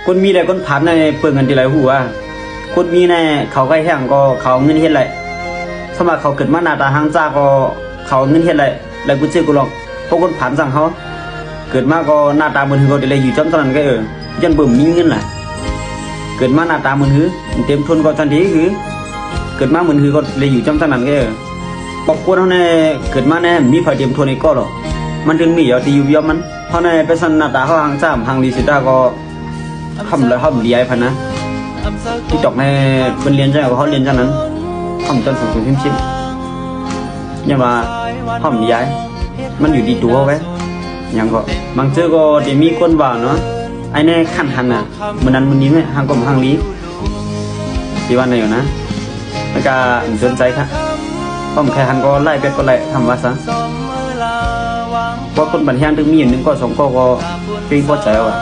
คนมีแต่คนผ่านในเปิดเงินทีไรหัวคนมีในเขาใกล้แห้งก็เขาเงินเฮ็ดไรสมัครเขาเกิดมาหน้าตาหางจ้าก็เขาเงินเฮ็ดไรแล้วกูเชื่อกูลองพวกคนผ่านสั่งเขาเกิดมาก็หน้าตาเหมือนหือก็ได้อยู่จำตอนนั้นก็ยันเบิ่มมีเงินแหละเกิดมาหน้าตาเหมือนหือเต็มทนก็ทันทีคือเกิดมาเหมือนหือก็เลยอยู่จำตอนนั้นก็ปอกกวนเขาในเกิดมาในมีไฟเต็มทนในก็หรอมันถึงมีอยู่ที่อยู่ยอมมันเขาในไปสั่นหน้าตาเขาหางจ้าหางดีสิตาก็ทำแล้วทำดีไอ้พันนะที่จอกในเป็นเรียนใช่ไหมเขาเรียนจากนั้นทำจนสูงสุดชิมยังว่าทำดีไอ้มันอยู่ดีตัวไว้ยังก็บางเจอก็เดี๋ยวมีคนว่าเนาะไอ้เนี่ยขั้นหันอ่ะมันนั้นมันนี้ไหมห่างก็ห่างนี้ที่ว่าไหนอยู่นะแล้วก็สนใจค่ะก็แค่หันก็ไล่เป็ดก็ไล่ทำว่าซะเพราะคนบันเทิงถึงมีอย่างหนึ่งก็สองก็ปีนพอใจว่ะ